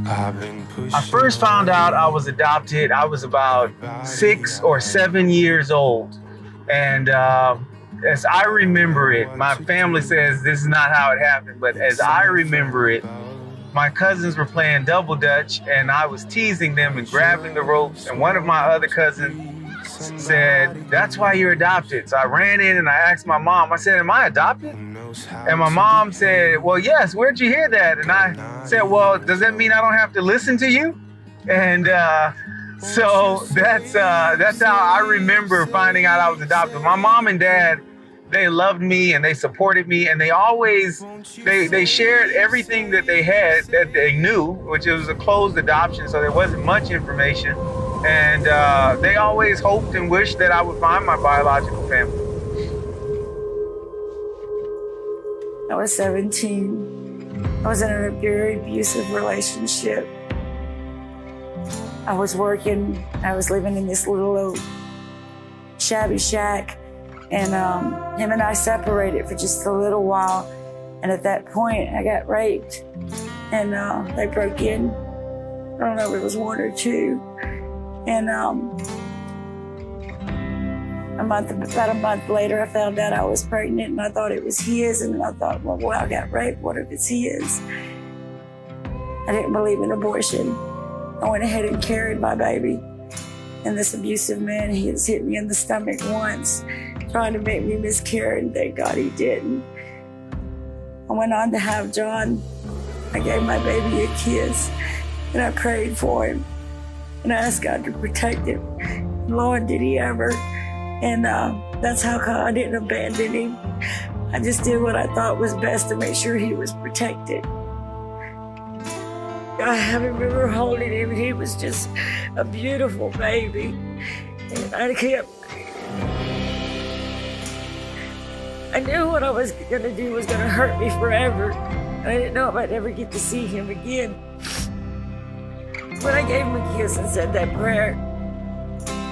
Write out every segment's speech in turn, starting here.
I first found out I was adopted. I was about 6 or 7 years old. And as I remember it, my family says this is not how it happened, but as I remember it, my cousins were playing double dutch and I was teasing them and grabbing the ropes. And one of my other cousins said, "That's why you're adopted." So I ran in and I asked my mom, I said, "Am I adopted?" And my mom said, "Well, yes, where'd you hear that?" And I said, "Well, does that mean I don't have to listen to you?" And so that's how I remember finding out I was adopted. My mom and dad, they loved me and they supported me, and they always, they shared everything that they had, that they knew, which was a closed adoption, so there wasn't much information. And they always hoped and wished that I would find my biological family. I was 17. I was in a very abusive relationship. I was working. I was living in this little old shabby shack, and him and I separated for just a little while. And at that point, I got raped, and they broke in. I don't know if it was 1 or 2. And about a month later, I found out I was pregnant, and I thought it was his. And I thought, well, I got raped. What if it's his? I didn't believe in abortion. I went ahead and carried my baby. And this abusive man, he has hit me in the stomach once, trying to make me miscarry, and thank God he didn't. I went on to have John. I gave my baby a kiss, and I prayed for him. And I asked God to protect him. Lord, did he ever. And that's how come I didn't abandon him. I just did what I thought was best to make sure he was protected. I remember holding him, and he was just a beautiful baby. And I knew what I was gonna do was gonna hurt me forever. And I didn't know if I'd ever get to see him again. When I gave him a kiss and said that prayer,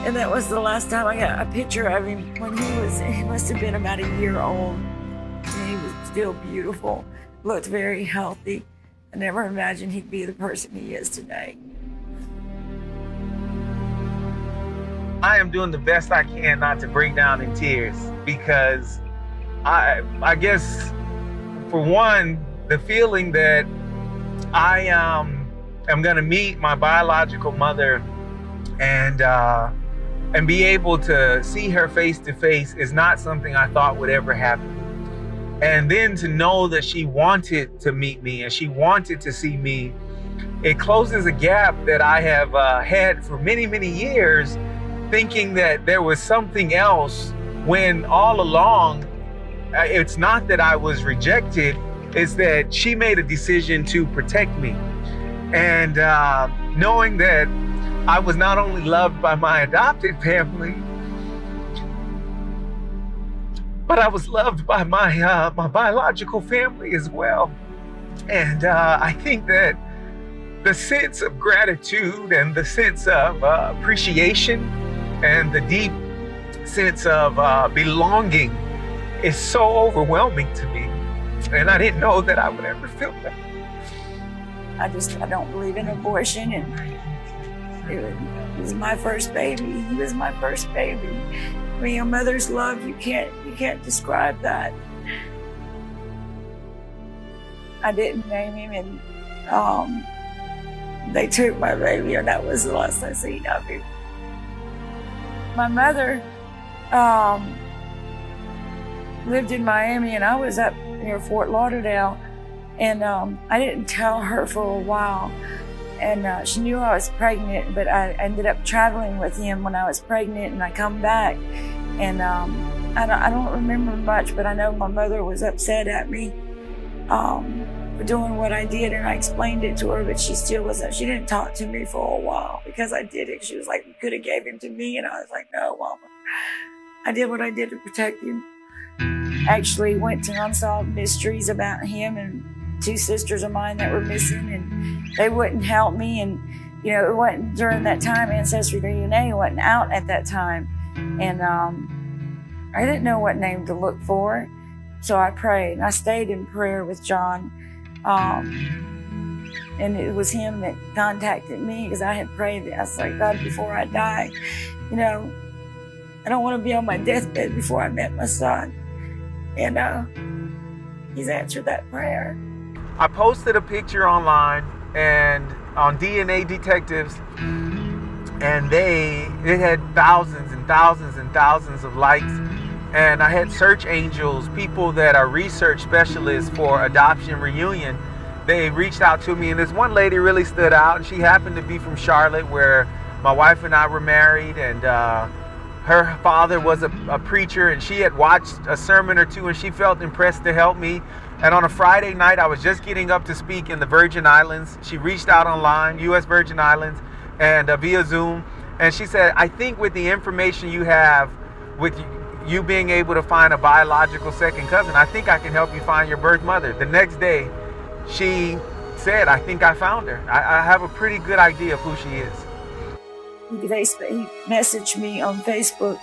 and that was the last time I got a picture of him when he must have been about a year old. And he was still beautiful, looked very healthy. I never imagined he'd be the person he is today. I am doing the best I can not to break down in tears, because I guess, for one, the feeling that I am gonna meet my biological mother and be able to see her face to face is not something I thought would ever happen. And then to know that she wanted to meet me and she wanted to see me, it closes a gap that I have had for many, many years, thinking that there was something else, when all along, it's not that I was rejected, it's that she made a decision to protect me. And knowing that I was not only loved by my adopted family, but I was loved by my biological family as well. And I think that the sense of gratitude and the sense of appreciation and the deep sense of belonging is so overwhelming to me. And I didn't know that I would ever feel that. I don't believe in abortion, and it was my first baby. He was my first baby. I mean, a mother's love, you can't describe that. I didn't name him, and they took my baby, and that was the last I seen of him. My mother lived in Miami, and I was up near Fort Lauderdale, and I didn't tell her for a while. And she knew I was pregnant, but I ended up traveling with him when I was pregnant, and I come back. And I don't remember much, but I know my mother was upset at me for doing what I did, and I explained it to her, but she still wasn't. She didn't talk to me for a while because I did it. She was like, "You could have gave him to me," and I was like, "No, Mama. I did what I did to protect him." Actually went to Unsolved Mysteries about him and 2 sisters of mine that were missing, and they wouldn't help me. And you know, it wasn't during that time. Ancestry DNA wasn't out at that time, and I didn't know what name to look for, so I prayed. I stayed in prayer with John. And it was him that contacted me because I had prayed. I was like, God, before I die, you know, I don't want to be on my deathbed before I met my son. And he's answered that prayer. I posted a picture online and on DNA Detectives, and it had thousands and thousands and thousands of likes. And I had search angels, people that are research specialists for Adoption Reunion. They reached out to me, and this one lady really stood out, and she happened to be from Charlotte, where my wife and I were married, and her father was a preacher, and she had watched a sermon or two, and she felt impressed to help me. And on a Friday night, I was just getting up to speak in the Virgin Islands. She reached out online, U.S. Virgin Islands, and via Zoom, and she said, I think with the information you have, with you being able to find a biological second cousin, I think I can help you find your birth mother. The next day, she said, I think I found her. I have a pretty good idea of who she is. He messaged me on Facebook,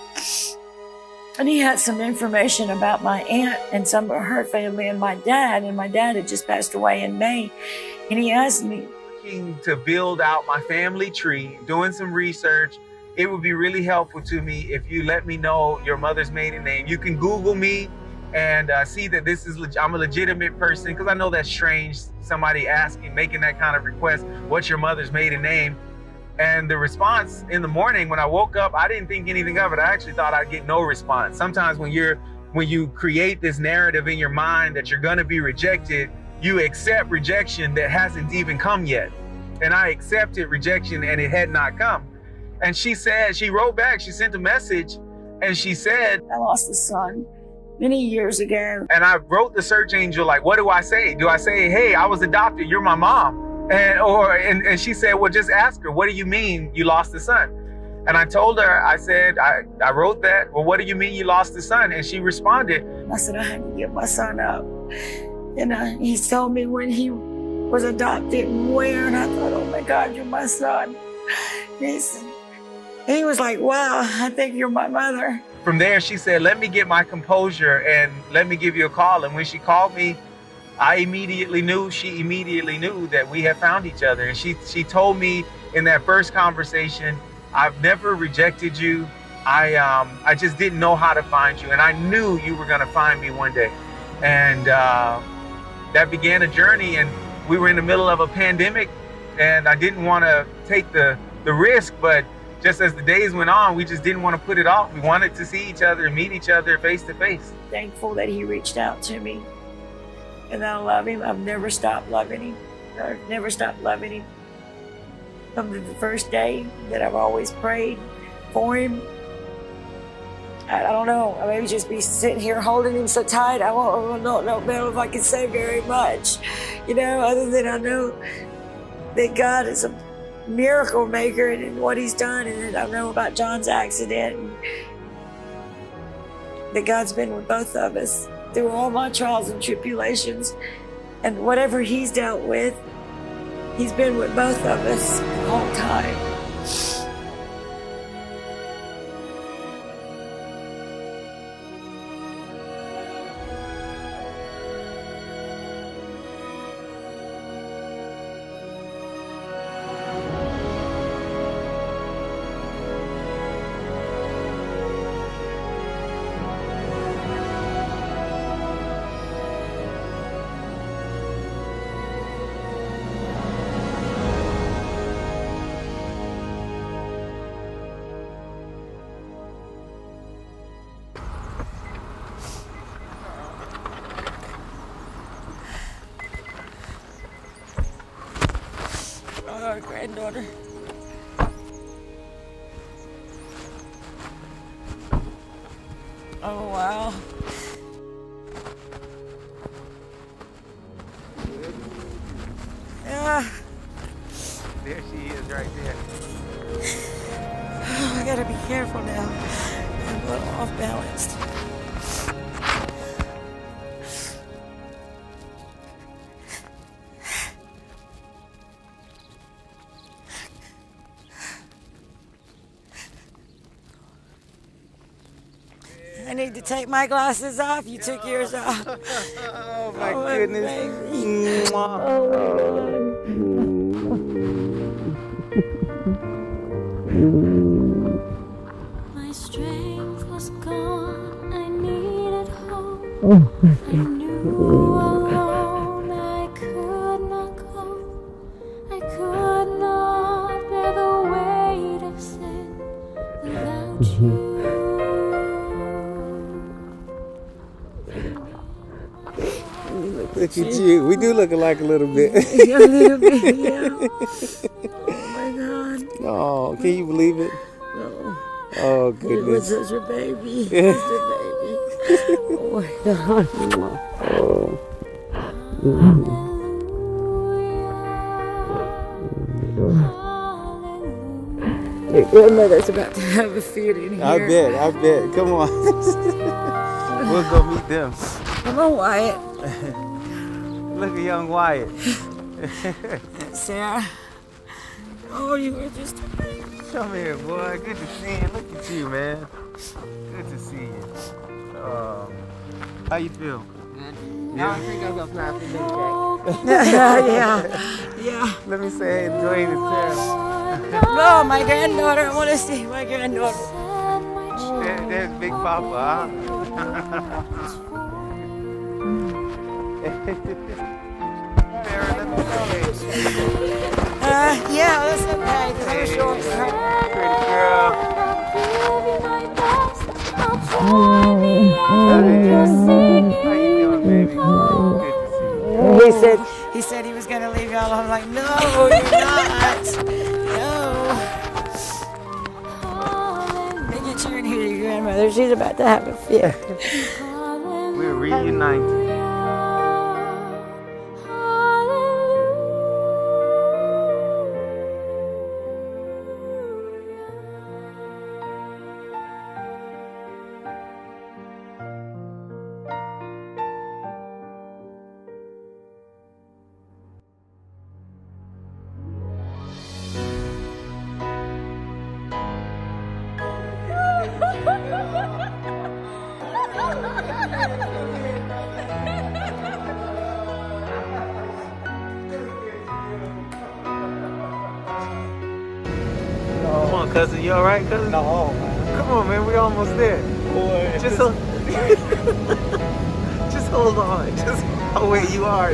and he had some information about my aunt and some of her family and my dad had just passed away in May. And he asked me, to build out my family tree, doing some research. It would be really helpful to me if you let me know your mother's maiden name. You can Google me and see that this is I'm a legitimate person, because I know that's strange, somebody making that kind of request, what's your mother's maiden name? And the response in the morning when I woke up, I didn't think anything of it. I actually thought I'd get no response. Sometimes when you create this narrative in your mind that you're gonna be rejected, you accept rejection that hasn't even come yet. And I accepted rejection and it had not come. And she wrote back, she sent a message, and she said, I lost a son many years ago. And I wrote the search angel, like, what do I say? Do I say, hey, I was adopted, you're my mom? And she said, well, just ask her, what do you mean you lost a son? And I told her, I said, I wrote that, well, what do you mean you lost a son? And she responded, I said, I had to give my son up. And he told me when he was adopted and where, and I thought, oh my God, you're my son. He was like, wow, I think you're my mother. From there, she said, let me get my composure and let me give you a call. And when she called me, she immediately knew that we had found each other. And she told me in that first conversation, I've never rejected you. I just didn't know how to find you. And I knew you were gonna find me one day. And that began a journey, and we were in the middle of a pandemic, and I didn't wanna take the risk, but just as the days went on, we just didn't want to put it off. We wanted to see each other and meet each other face to face. Thankful that he reached out to me, and I love him. I've never stopped loving him. I've never stopped loving him. From the first day that I've always prayed for him. I don't know, I maybe just be sitting here holding him so tight. I don't know if I can say very much, you know, other than I know that God is a miracle maker and what he's done, and I know about John's accident, and that God's been with both of us through all my trials and tribulations, and whatever he's dealt with, he's been with both of us the whole time. Our granddaughter. Oh, wow. Yeah. There she is right there. Oh, I gotta be careful now. I'm a little off balanced. I need to take my glasses off. You took yours off. Oh my goodness. Baby. Oh my God. My strength was gone, I needed hope. I knew alone I could not cope. I could not bear the weight of sin without you. Look at you. We do look alike a little bit. Yeah, a little bit, yeah. Oh my God. Oh, can you believe it? No. Oh, It was goodness. such a baby. Just a baby. Oh my God. Oh. Your grandmother's about to have a fit in here. I bet. Come on. We'll go meet them. Come on, Wyatt. Look at young Wyatt. Sarah. Oh, you were just a baby. Come here, boy. Good to see you. Look at you, man. Good to see you. How you feel? I think I'm gonna fly for Yeah. Let me say hey, Dwayne and Sarah. Oh, my granddaughter. I want to see my granddaughter. There's Big Papa, Yeah, that's okay. Because I'm short. Pretty girl. How you doing, baby? Good to see you. He said he was going to leave y'all. I'm like, no, you're not. No. Let me get you in here, your grandmother. She's about to have a fit. We're reunited. Come on, cousin. You all right, cousin? No, man. Come on, man. We almost there. Boy, Just hold on. Just oh wait, you are.